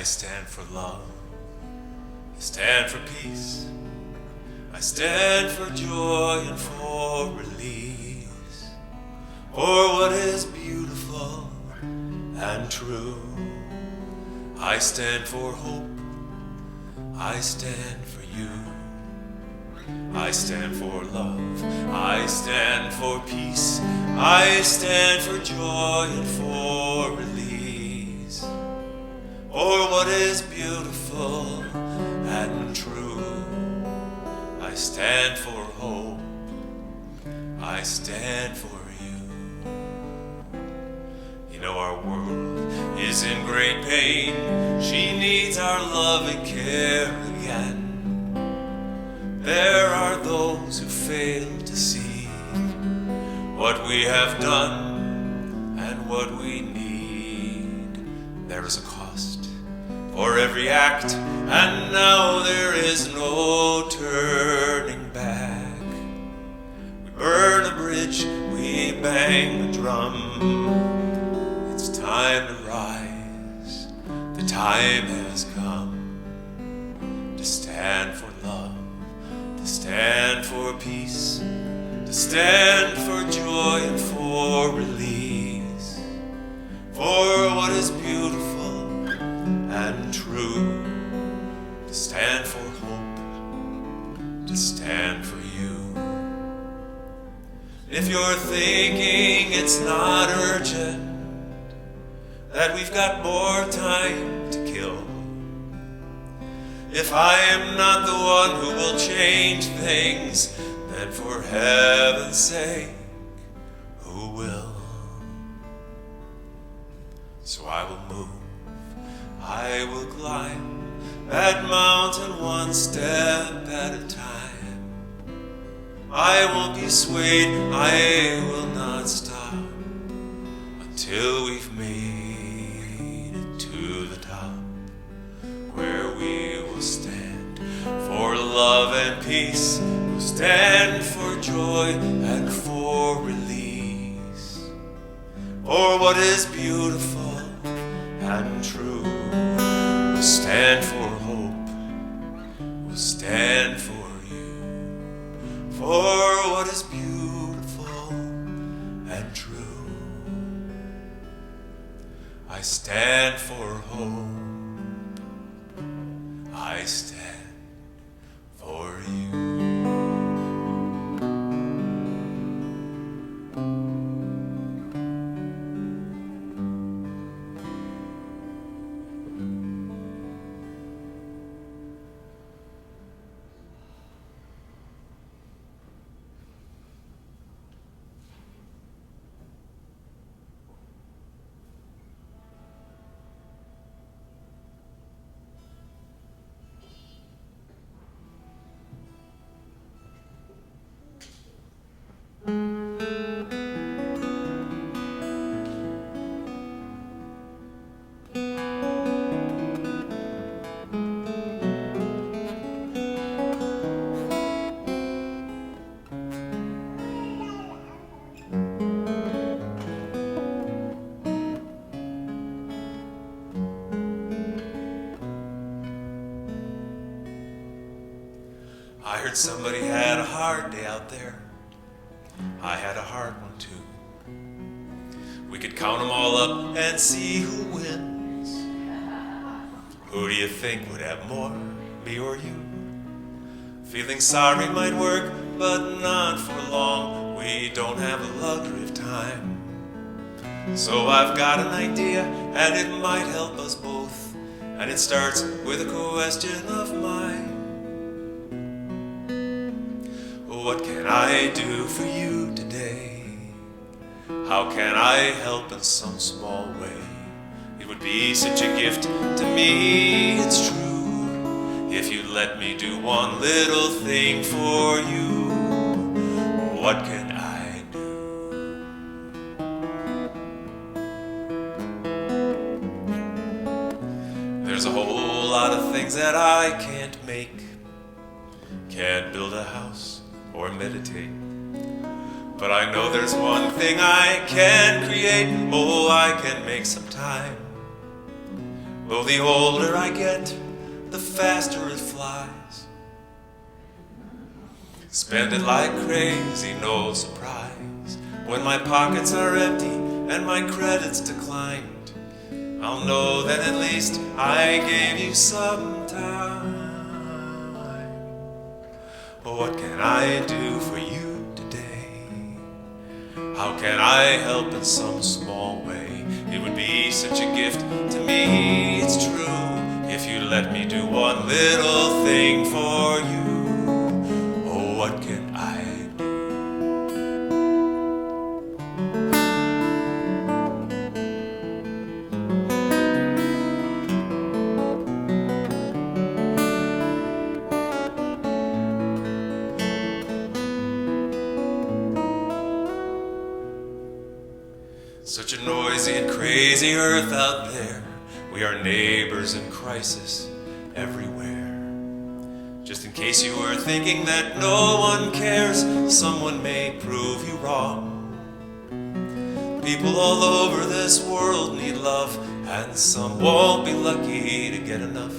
I stand for love. I stand for peace. I stand for joy and for release. For what is beautiful and true. I stand for hope. I stand for you. I stand for love. I stand for peace. I stand for joy and for release. For what is beautiful and true. I stand for hope. I stand for you. You know our world is in great pain. She needs our love and care again. There are those who fail to see what we have done and what we need. There is a cost for every act, and now there is no turning back. We burn a bridge, we bang the drum. It's time to rise, the time has come to stand for love, to stand for peace, to stand for joy and for release. For what is beautiful and true, to stand for hope, to stand for you. If you're thinking it's not urgent, that we've got more time to kill, if I am not the one who will change things, then for heaven's sake, who will? So I will move, I will climb that mountain one step at a time. I won't be swayed, I will not stop until we've made it to the top, where we will stand for love and peace, we'll stand for joy and for release. For what is beautiful and true, we'll stand for hope, we'll stand for you. For what is beautiful and true, I stand for hope, I stand for you. I heard somebody had a hard day out there. I had a hard one too. We could count them all up and see who wins. Who do you think would have more, me or you? Feeling sorry might work, but not for long. We don't have the luxury of time. So I've got an idea, and it might help us both. And it starts with a question of mine. What can I do for you today? How can I help in some small way? It would be such a gift to me, it's true, if you'd let me do one little thing for you. What can I do? There's a whole lot of things that I can't make. Can't build a house or meditate, but I know there's one thing I can create. Oh, I can make some time Though the older I get, the faster it flies. Spend it like crazy, no surprise. When my pockets are empty and my credit's declined, I'll know that at least I gave you some time. What can I do for you today? How can I help in some small way? It would be such a gift to me, it's true, if you let me do one little thing for you. Oh, what can I do? Such a noisy and crazy earth out there. We are neighbors in crisis everywhere. Just in case you were thinking that no one cares, someone may prove you wrong. People all over this world need love, and some won't be lucky to get enough.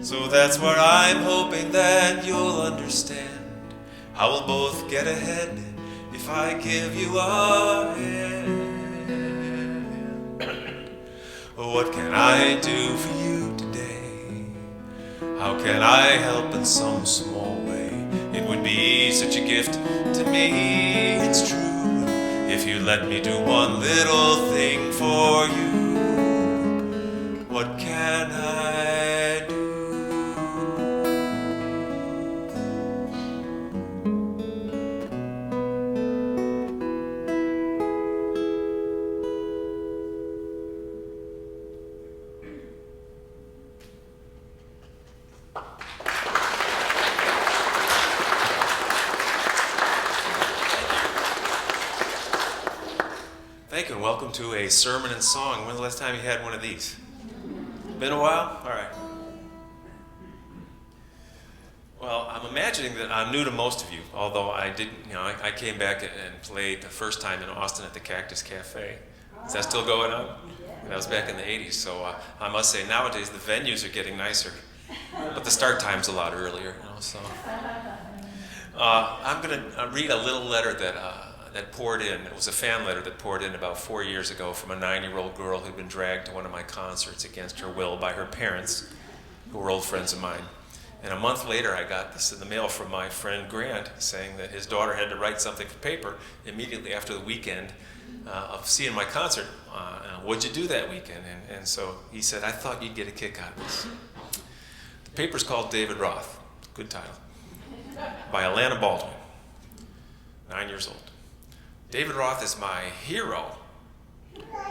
So that's where I'm hoping that you'll understand how we'll both get ahead if I give you a hand. What can I do for you today? How can I help in some small way? It would be such a gift to me, it's true, if you let me do one little thing for you. What can I do? Thank you and welcome to a sermon and song. When's the last time you had one of these? Been a while? All right. Well, I'm imagining that I'm new to most of you, although I didn't, I came back and played the first time in Austin at the Cactus Cafe. Is that still going on? That was back in the 80s, so I must say nowadays the venues are getting nicer, but the start time's a lot earlier, so. I'm going to read a little letter that poured in. It was a fan letter that poured in about 4 years ago from a 9-year-old girl who'd been dragged to one of my concerts against her will by her parents, who were old friends of mine. And a month later, I got this in the mail from my friend Grant saying that his daughter had to write something for paper immediately after the weekend of seeing my concert. What'd you do that weekend? And so he said, I thought you'd get a kick out of this. The paper's called David Roth. Good title. By Alana Baldwin, 9 years old. David Roth is my hero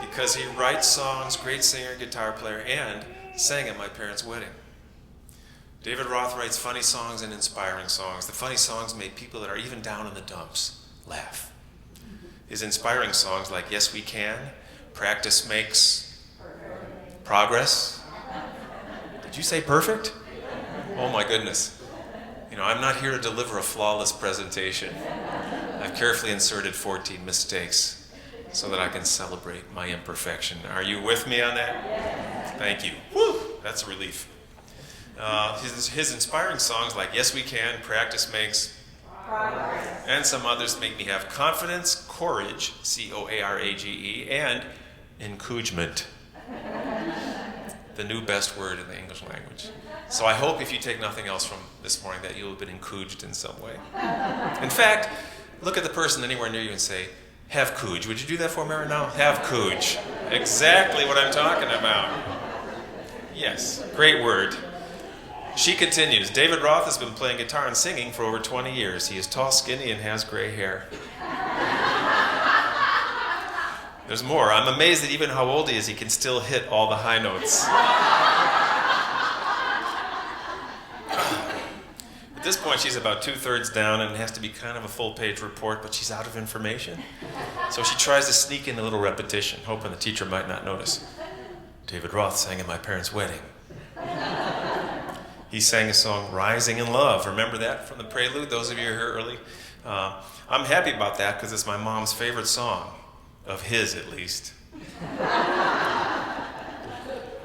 because he writes songs, great singer, guitar player, and sang at my parents' wedding. David Roth writes funny songs and inspiring songs. The funny songs make people that are even down in the dumps laugh. His inspiring songs like Yes We Can, Practice Makes Progress. Did you say perfect? Oh my goodness. I'm not here to deliver a flawless presentation. I've carefully inserted 14 mistakes so that I can celebrate my imperfection. Are you with me on that? Thank you. Woo! That's a relief. His inspiring songs like Yes We Can, Practice Makes Progress, and some others make me have confidence, courage, C-O-A-R-A-G-E, and encouragement. The new best word in the English language. So I hope if you take nothing else from this morning that you'll have been encouraged in some way. In fact, look at the person anywhere near you and say, have courage. Would you do that for me right now? Have courage. Exactly what I'm talking about. Yes, great word. She continues, David Roth has been playing guitar and singing for over 20 years. He is tall, skinny, and has gray hair. There's more. I'm amazed that even how old he is, he can still hit all the high notes. At this point, she's about 2/3 down, and it has to be kind of a full-page report, but she's out of information. So she tries to sneak in a little repetition, hoping the teacher might not notice. David Roth sang at my parents' wedding. He sang a song, Rising in Love. Remember that from the prelude, those of you who are here early? I'm happy about that because it's my mom's favorite song, of his at least.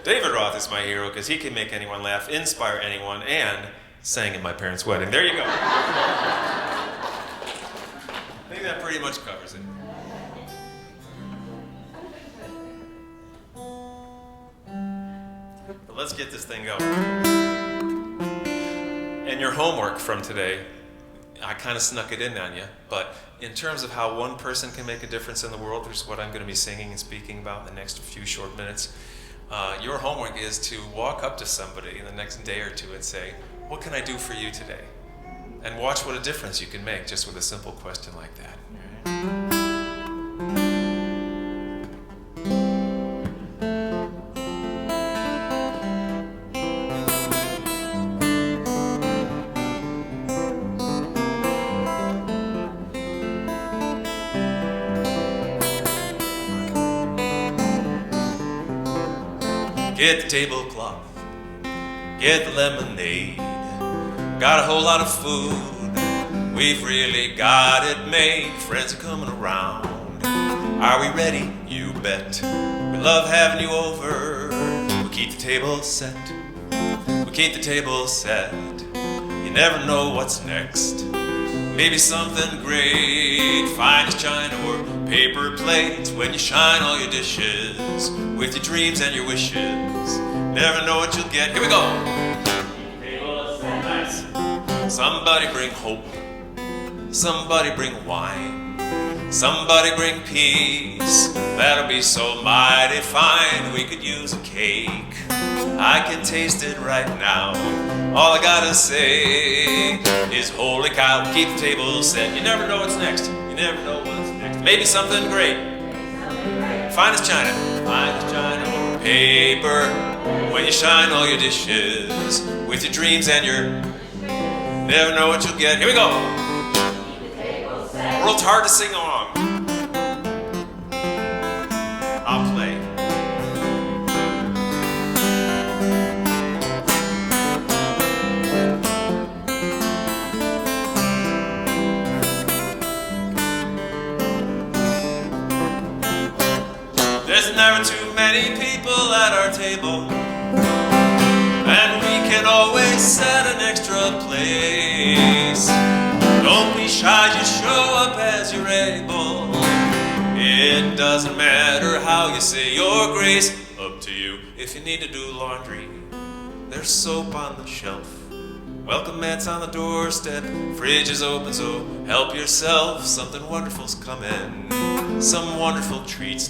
David Roth is my hero because he can make anyone laugh, inspire anyone, and sang at my parents' wedding. There you go. I think that pretty much covers it. But let's get this thing going. And your homework from today, I kind of snuck it in on you, but in terms of how one person can make a difference in the world, which is what I'm going to be singing and speaking about in the next few short minutes, your homework is to walk up to somebody in the next day or two and say, what can I do for you today? And watch what a difference you can make just with a simple question like that. Get the tablecloth, get the lemonade. Got a whole lot of food, we've really got it made. Friends are coming around, are we ready? You bet. We love having you over, we'll keep the table set. We'll keep the table set, you never know what's next. Maybe something great, fine as china or paper plates. When you shine all your dishes with your dreams and your wishes, never know what you'll get. Here we go. Nice. Somebody bring hope, somebody bring wine, somebody bring peace. That'll be so mighty fine. We could use a cake, I can taste it right now. All I gotta say is holy cow, keep the table set. You never know what's next, you never know what's next. Maybe something great, fine as china or paper. When you shine all your dishes with your dreams and your, never know what you'll get. Here we go. World's hard to sing along. I'll play. There's never too many people at our table, and we can always set an extra place. Don't be shy, just show up as you're able. It doesn't matter how you say your grace, up to you. If you need to do laundry, there's soap on the shelf. Welcome mats on the doorstep, fridge is open, so help yourself. Something wonderful's coming, some wonderful treats.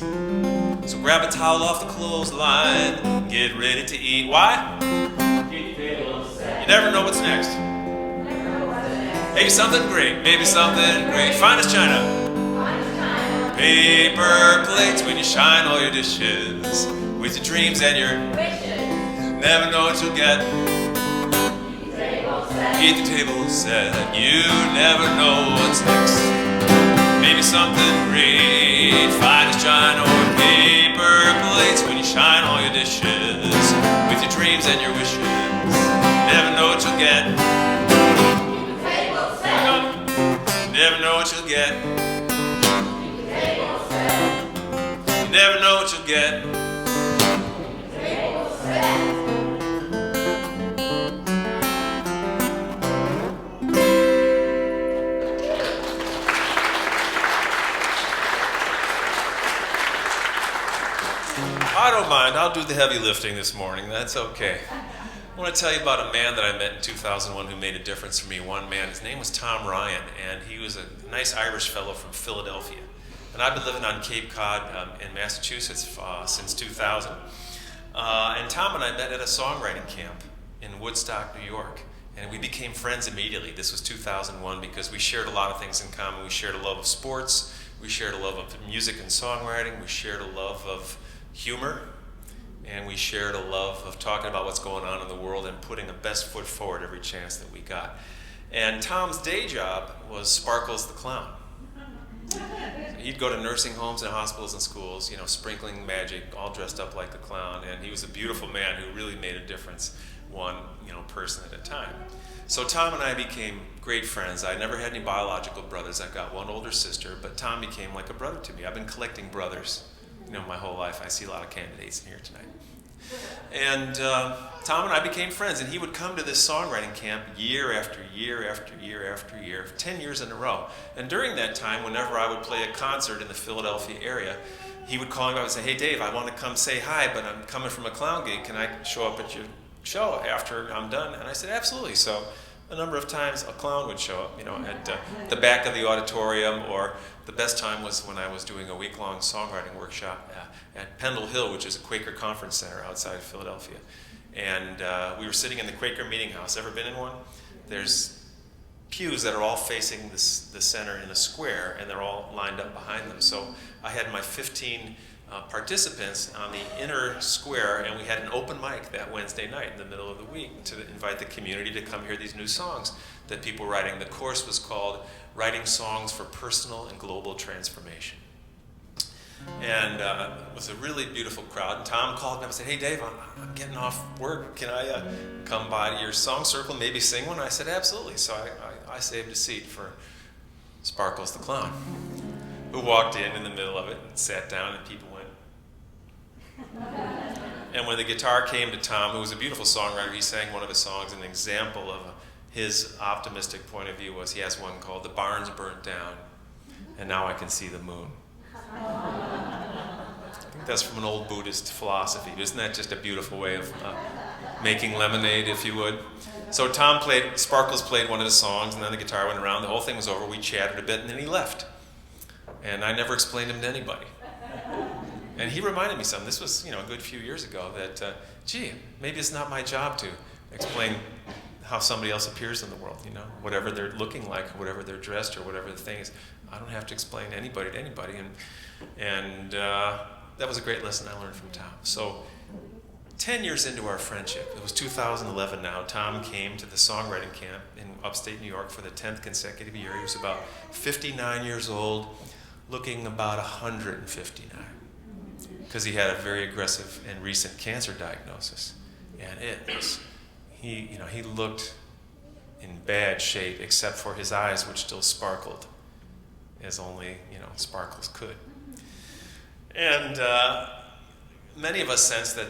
So grab a towel off the clothesline, get ready to eat. Why? You never know what's next. Maybe something great, fine as china. Paper plates when you shine all your dishes with your dreams and your wishes. Never know what you'll get. Keep the table set, you never know what's next. Maybe something great, fine as china or paper plates when you shine all your dishes with your dreams and your wishes. Never know what you'll get. Never know what you'll get. You never know what you'll get. I don't mind. I'll do the heavy lifting this morning. That's okay. I want to tell you about a man that I met in 2001 who made a difference for me. One man, his name was Tom Ryan, and he was a nice Irish fellow from Philadelphia. And I've been living on Cape Cod in Massachusetts since 2000. And Tom and I met at a songwriting camp in Woodstock, New York. And we became friends immediately. This was 2001 because we shared a lot of things in common. We shared a love of sports. We shared a love of music and songwriting. We shared a love of humor. And we shared a love of talking about what's going on in the world and putting the best foot forward every chance that we got. And Tom's day job was Sparkles the Clown. So he'd go to nursing homes and hospitals and schools, you know, sprinkling magic, all dressed up like the clown. And he was a beautiful man who really made a difference, one, person at a time. So Tom and I became great friends. I never had any biological brothers. I've got one older sister, but Tom became like a brother to me. I've been collecting brothers, my whole life. I see a lot of candidates in here tonight. And Tom and I became friends, and he would come to this songwriting camp year after year after year after year, 10 years in a row. And during that time, whenever I would play a concert in the Philadelphia area, he would call me up and say, "Hey Dave, I want to come say hi, but I'm coming from a clown gig. Can I show up at your show after I'm done?" And I said, "Absolutely." So a number of times a clown would show up, at the back of the auditorium, or the best time was when I was doing a week-long songwriting workshop at Pendle Hill, which is a Quaker conference center outside of Philadelphia. And we were sitting in the Quaker Meeting House. Ever been in one? There's pews that are all facing the center in a square, and they're all lined up behind them. So I had my 15 participants on the inner square, and we had an open mic that Wednesday night in the middle of the week to invite the community to come hear these new songs that people were writing. The course was called Writing Songs for Personal and Global Transformation. And it was a really beautiful crowd. And Tom called me up and said, "Hey Dave, I'm getting off work. Can I come by to your song circle, maybe sing one?" I said, "Absolutely." So I saved a seat for Sparkles the Clown, who walked in the middle of it and sat down, and people went. And when the guitar came to Tom, who was a beautiful songwriter, he sang one of his songs. An example of his optimistic point of view was, he has one called "The Barn's Burnt Down, and Now I Can See the Moon." I think that's from an old Buddhist philosophy. Isn't that just a beautiful way of making lemonade, if you would? So Sparkles played one of the songs, and then the guitar went around. The whole thing was over. We chatted a bit, and then he left. And I never explained him to anybody. And he reminded me something. This was, a good few years ago, that, maybe it's not my job to explain how somebody else appears in the world, whatever they're looking like, or whatever they're dressed, or whatever the thing is. I don't have to explain anybody to anybody. And that was a great lesson I learned from Tom. So 10 years into our friendship, it was 2011 now, Tom came to the songwriting camp in upstate New York for the 10th consecutive year. He was about 59 years old, looking about 159, because he had a very aggressive and recent cancer diagnosis. And he looked in bad shape, except for his eyes, which still sparkled as only, Sparkles could. And many of us sensed that,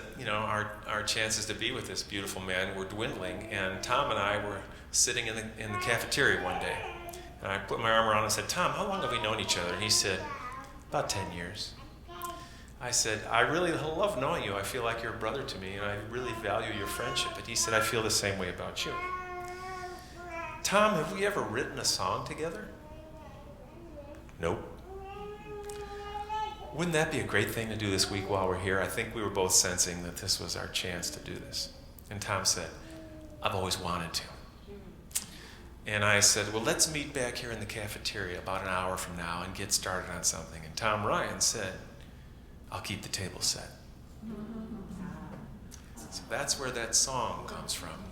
our chances to be with this beautiful man were dwindling. And Tom and I were sitting in the cafeteria one day. And I put my arm around him and said, "Tom, how long have we known each other?" And he said, "About 10 years. I said, "I really love knowing you. I feel like you're a brother to me, and I really value your friendship." And he said, "I feel the same way about you." "Tom, have we ever written a song together?" "Nope." "Wouldn't that be a great thing to do this week while we're here?" I think we were both sensing that this was our chance to do this. And Tom said, "I've always wanted to." And I said, "Well, let's meet back here in the cafeteria about an hour from now and get started on something." And Tom Ryan said, "I'll keep the table set." So that's where that song comes from.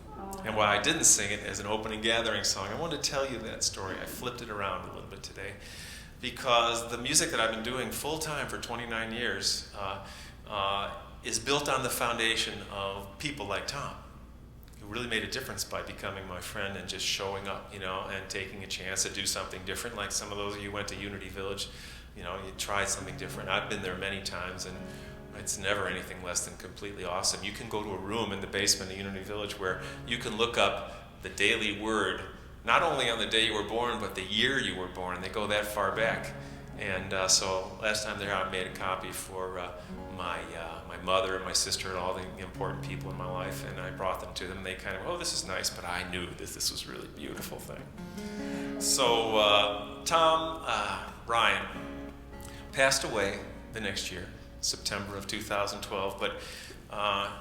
And while I didn't sing it as an opening gathering song, I wanted to tell you that story. I flipped it around a little bit today, because the music that I've been doing full-time for 29 years is built on the foundation of people like Tom, who really made a difference by becoming my friend and just showing up, and taking a chance to do something different. Like some of those of you who went to Unity Village, you tried something different. I've been there many times, and it's never anything less than completely awesome. You can go to a room in the basement of Unity Village where you can look up the daily word, not only on the day you were born, but the year you were born. They go that far back. And so last time there, I made a copy for my mother and my sister and all the important people in my life, and I brought them to them. And they kind of, "Oh, this is nice," but I knew that this was really beautiful thing. So Tom Ryan passed away the next year, September of 2012, but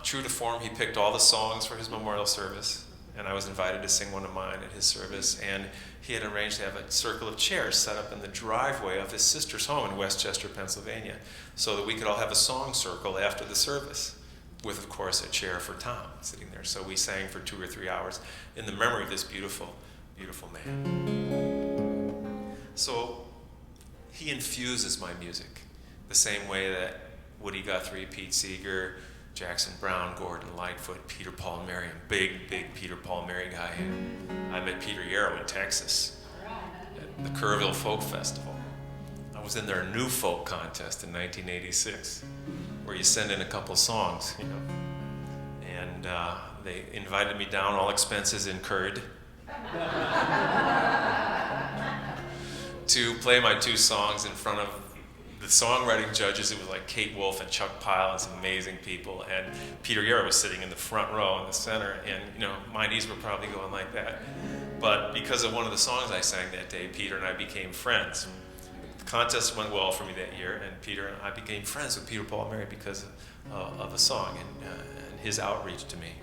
true to form, he picked all the songs for his memorial service, and I was invited to sing one of mine at his service. And he had arranged to have a circle of chairs set up in the driveway of his sister's home in Westchester, Pennsylvania, so that we could all have a song circle after the service, with, of course, a chair for Tom sitting there. So we sang for 2 or 3 hours in the memory of this beautiful, beautiful man. So he infuses my music the same way that Woody Guthrie, Pete Seeger, Jackson Browne, Gordon Lightfoot, Peter Paul Mary, big Peter Paul Mary guy. I met Peter Yarrow in Texas at the Kerrville Folk Festival. I was in their New Folk contest in 1986, where you send in a couple songs, and they invited me down, all expenses incurred, to play my 2 songs in front of the songwriting judges. It was like Kate Wolf and Chuck Pyle and some amazing people, and Peter Yarrow was sitting in the front row in the center, and my knees were probably going like that. But because of one of the songs I sang that day, Peter and I became friends. The contest went well for me that year, and Peter and I became friends with Peter, Paul, and Mary because of a song and his outreach to me.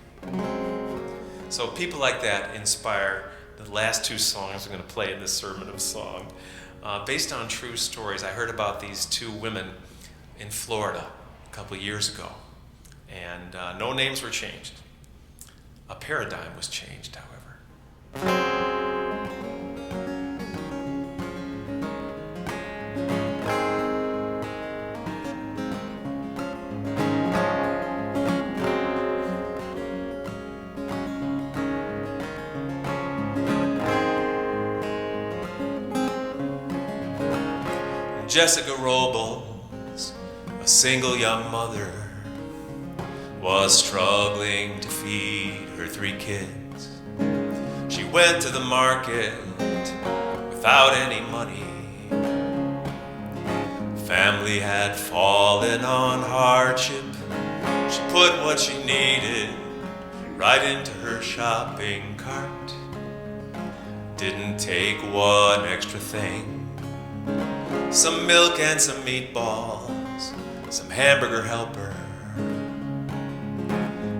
So people like that inspire the last 2 songs I'm going to play in this sermon of song. Based on true stories, I heard about these 2 women in Florida a couple years ago, and no names were changed. A paradigm was changed, however. Jessica Robles, a single young mother, was struggling to feed her 3 kids. She went to the market without any money. Family had fallen on hardship. She put what she needed right into her shopping cart. Didn't take one extra thing. Some milk and some meatballs, some hamburger helper,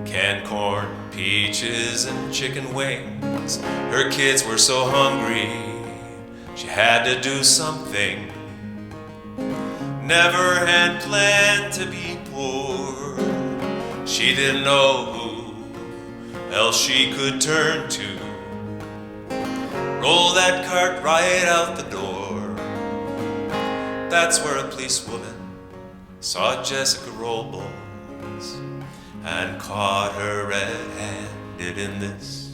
canned corn, peaches, and chicken wings. Her kids were so hungry, she had to do something. Never had planned to be poor. She didn't know who else she could turn to. Roll that cart right out the door. That's where a policewoman saw Jessica Robles and caught her red-handed in this.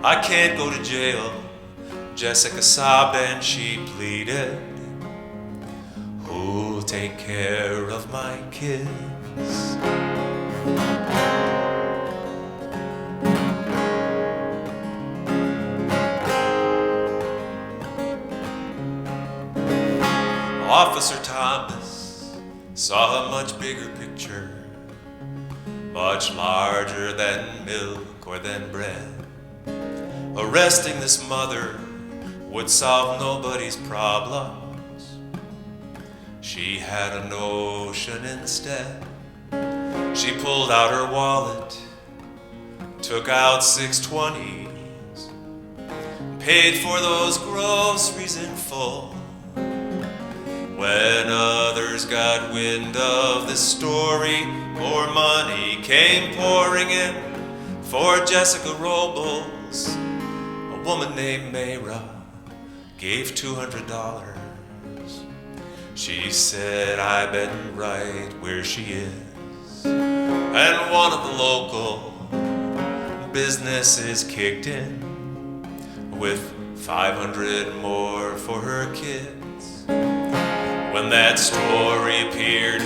I can't go to jail, Jessica sobbed and she pleaded. Who'll take care of my kids? Officer Thomas saw a much bigger picture, much larger than milk or than bread. Arresting this mother would solve nobody's problems. She had a notion instead. She pulled out her wallet, took out 620s, paid for those groceries in full. When others got wind of this story, more money came pouring in for Jessica Robles. A woman named Mayra gave $200. She said, I've been right where she is. And one of the local businesses kicked in with $500 more for her kids. When that story appeared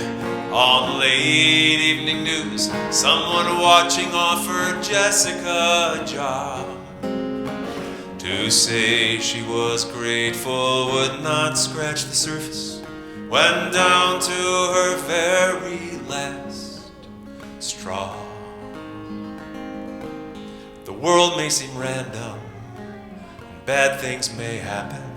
on the late evening news, someone watching offered Jessica a job. To say she was grateful would not scratch the surface. Went down to her very last straw. The world may seem random, bad things may happen.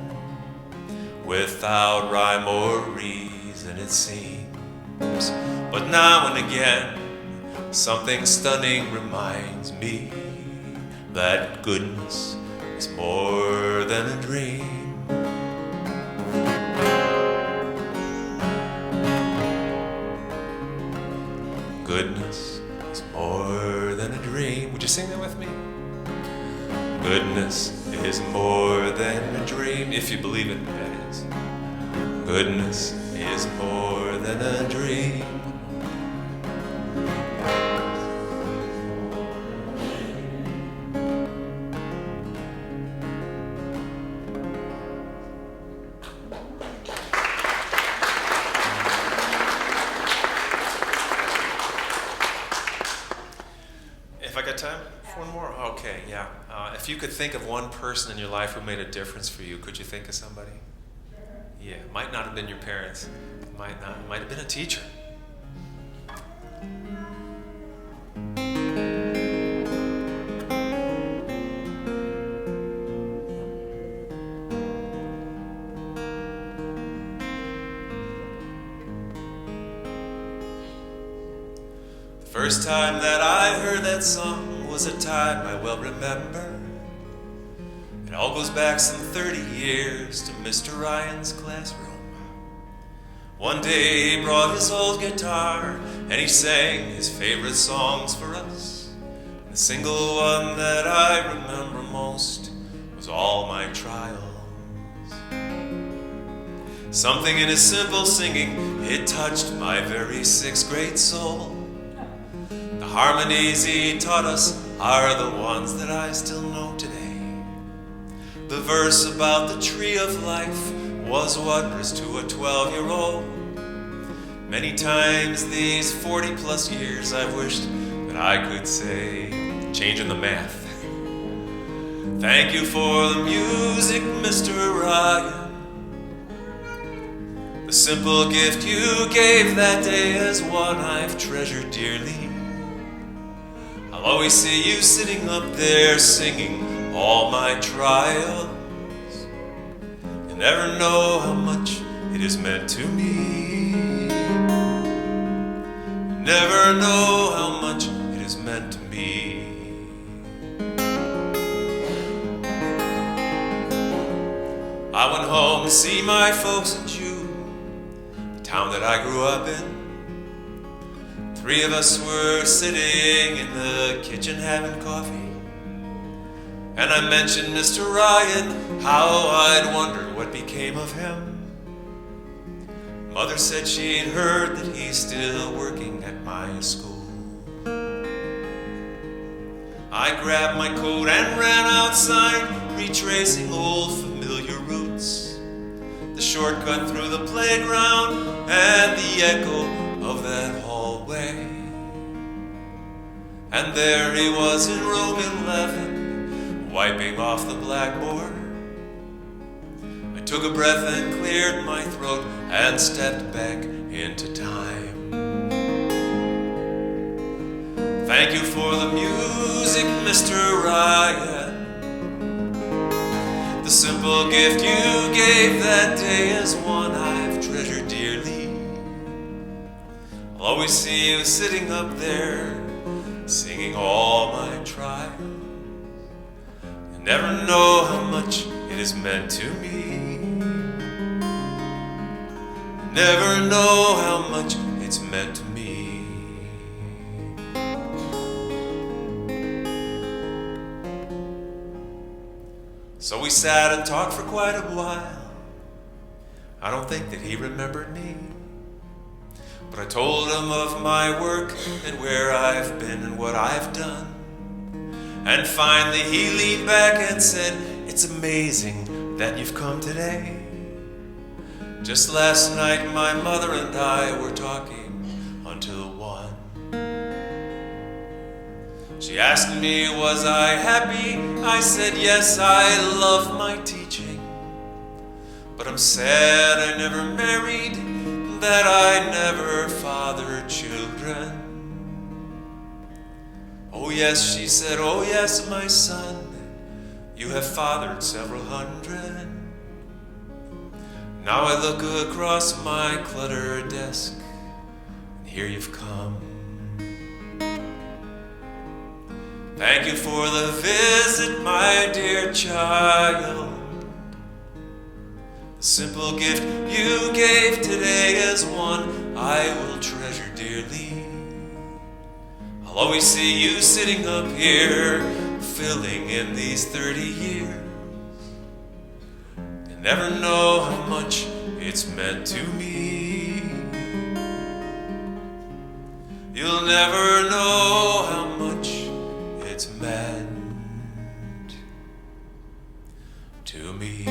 Without rhyme or reason it seems. But now and again, something stunning reminds me that goodness is more than a dream. Goodness is more than a dream. Would you sing that with me? Goodness is more than a dream, if you believe it, that is. Goodness is more than a dream. If I got time for one more? Okay, yeah. If you could think of one person in your life who made a difference for you, could you think of somebody? Yeah, might not have been your parents. Might have been a teacher. First time that I heard that song was a time I well remember. It all goes back some 30 years to Mr. Ryan's classroom. One day he brought his old guitar and he sang his favorite songs for us. And the single one that I remember most was All My Trials. Something in his simple singing, it touched my very sixth grade soul. The harmonies he taught us are the ones that I still know today. The verse about the tree of life was wondrous to a 12-year-old. Many times these 40 plus years I've wished that I could say, changing the math. Thank you for the music, Mr. Ryan. The simple gift you gave that day is one I've treasured dearly. I'll always see you sitting up there singing all my trials. You never know how much it is meant to me. You never know how much it is meant to me. I went home to see my folks in June, the town that I grew up in. 3 of us were sitting in the kitchen having coffee. And I mentioned Mr. Ryan, how I'd wondered what became of him. Mother said she'd heard that he's still working at my school. I grabbed my coat and ran outside, retracing old familiar routes. The shortcut through the playground and the echo of that hallway. And there he was in room 11, wiping off the blackboard. I took a breath and cleared my throat and stepped back into time. Thank you for the music, Mr. Ryan. The simple gift you gave that day is one I've treasured dearly. I'll always see you sitting up there, singing all my trials. You never know how much it is meant to me. You never know how much it's meant to me. So we sat and talked for quite a while. I don't think that he remembered me, but I told him of my work and where I've been and what I've done. And finally he leaned back and said, "It's amazing that you've come today. Just last night my mother and I were talking until 1. She asked me, was I happy? I said, yes, I love my teaching. But I'm sad I never married, that I never fathered children. Oh yes, she said, oh yes, my son, you have fathered several hundred. Now I look across my cluttered desk, and here you've come. Thank you for the visit, my dear child. The simple gift you gave today is one I will treasure dearly. I'll always see you sitting up here, filling in these 30 years. You never know how much it's meant to me. You'll never know how much it's meant to me.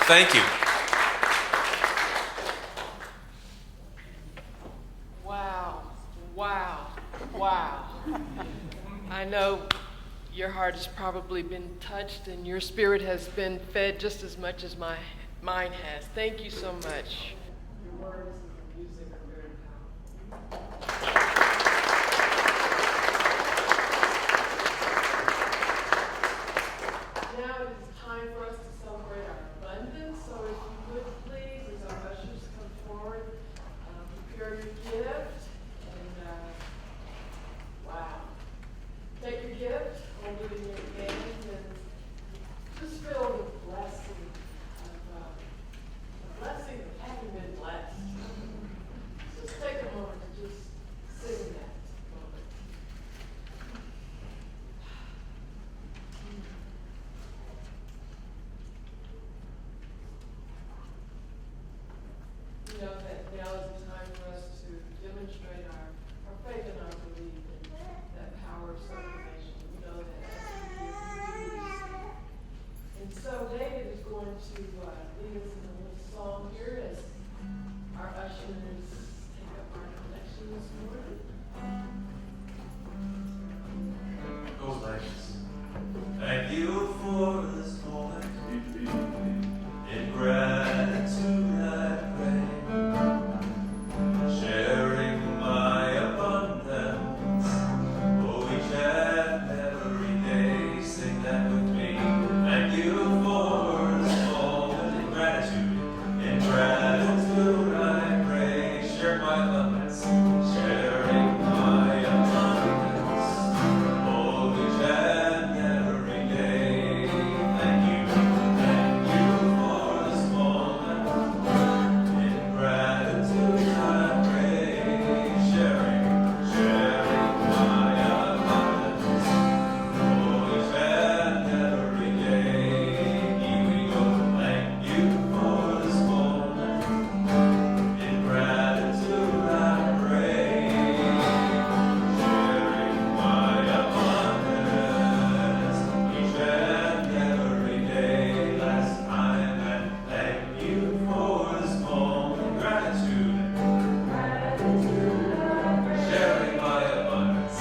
Thank you. Wow, wow, wow. I know your heart has probably been touched and your spirit has been fed just as much as mine has. Thank you so much. Your words and your music are very powerful. Now it is time for us to celebrate our abundance. So if you would please, as our ushers come forward, prepare your gift. And wow. Take your gift, hold it in your hands, and just feel the blessing of having been blessed. Just take a moment to just sit in that moment. You know that now is the time for us to demonstrate our faith and our belief in that power of supplication. We know that as we give, we receive. And so David is going to lead us in a little song here as our ushers take up our collection this morning. Goes like this. Thank you for this moment. In gratitude I pray, sharing my abundance. Oh, each and every day, sing that with me. Thank you for this moment. In gratitude I pray, share my abundance, sharing my abundance. Oh, each and every day, thank you for this moment. In gratitude I pray, sharing my abundance. Oh, each and every day, here we go. Thank you for this moment. In gratitude I pray, sharing my abundance. Each and every day, last time, and thank you for this moment. Gratitude, sharing my abundance.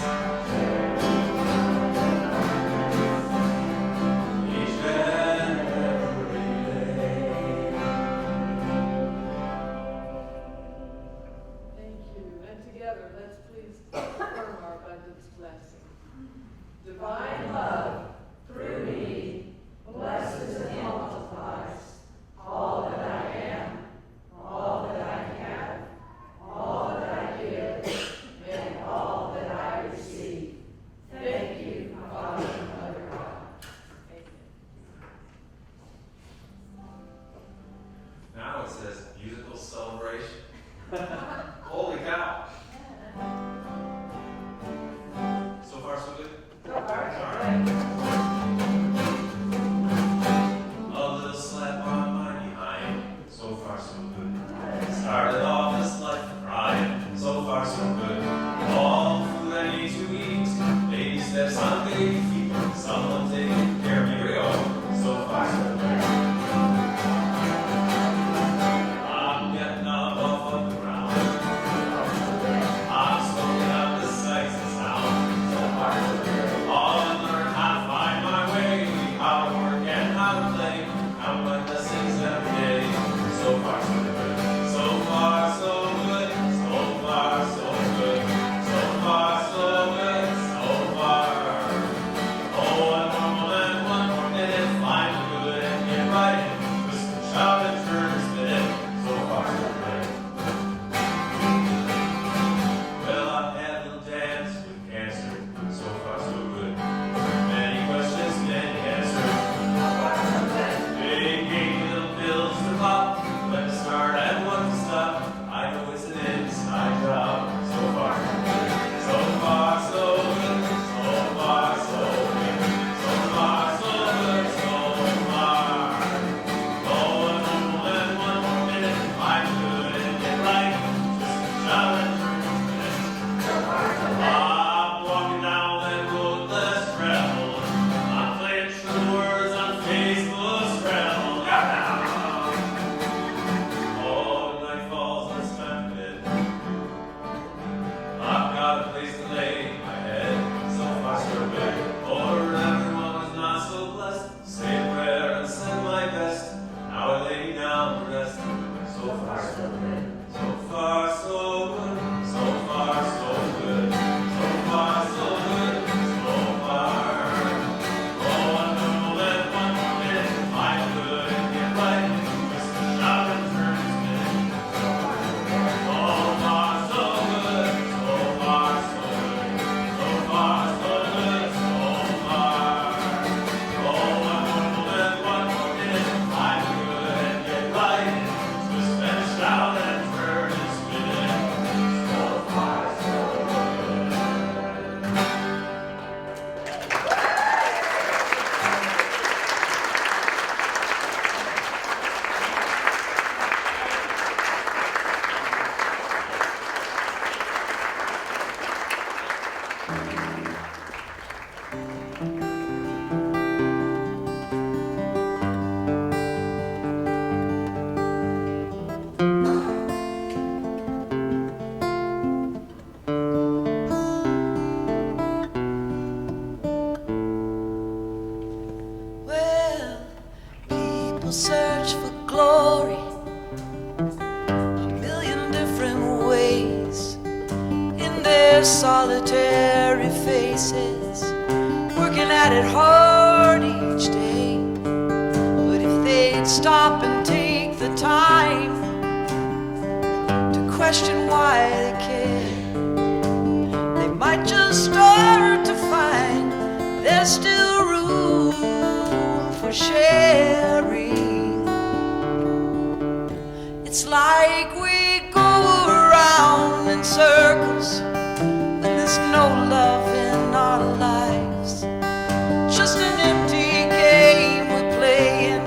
Each and every day. Thank you. And together, let's please affirm our abundance blessing. Divine love, through me, blesses and multiplies all that I am, all that I have, all that I give, and all that I receive. Thank you, Father and Mother God. Amen. Now it says musical celebration. Holy cow. So far, so good? A little slap on my behind. So far, so good. Started off this life crying. So far, so good. All the food I need to eat. Baby steps on baby feet. Someone taking care of me. Here we go. So far, so good. I'm getting up off of the ground. for glory, a million different ways in their solitary faces, working at it hard each day. But if they'd stop and take the time to question why they care, they might just start to find there's still room for sharing. It's like we go around in circles when there's no love in our lives, just an empty game we're playing.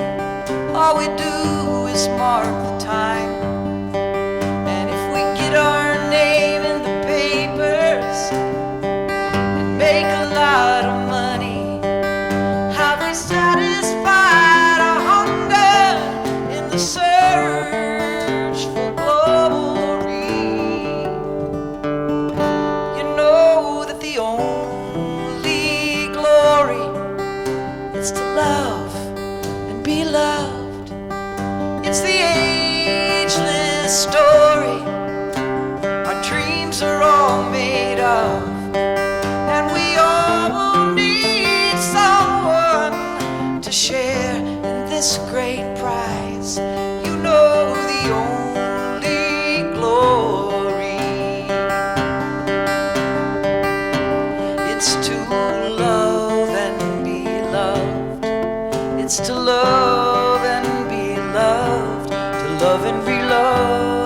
All we do is mark the time, and if we get our name in the papers and make a lot of money, have we satisfied our hunger in the search for glory? You know that the only glory is to love and be loved. It's the ageless story our dreams are all made of, and we all will need someone to share in this great prize. You know the only glory, it's to love and be loved. It's to love and be loved, to love and be loved.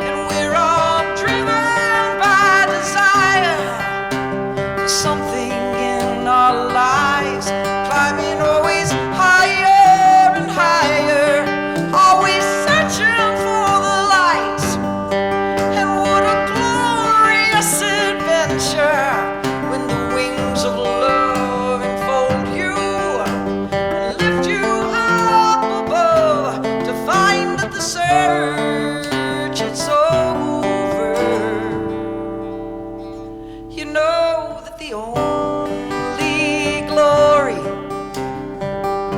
And we're all driven by desire for something in our lives, climbing always higher and higher, always searching for the light. And what a glorious adventure when the wings of love enfold you and lift you up above to find that the search is over. You know that the only glory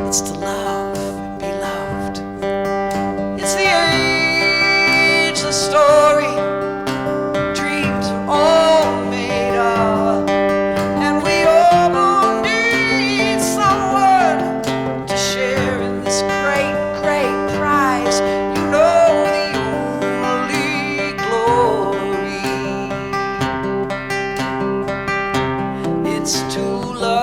is to love and be loved. It's the ageless story dreams are all made of, and we all will need someone to share in this great, great prize. You know the only glory, it's to love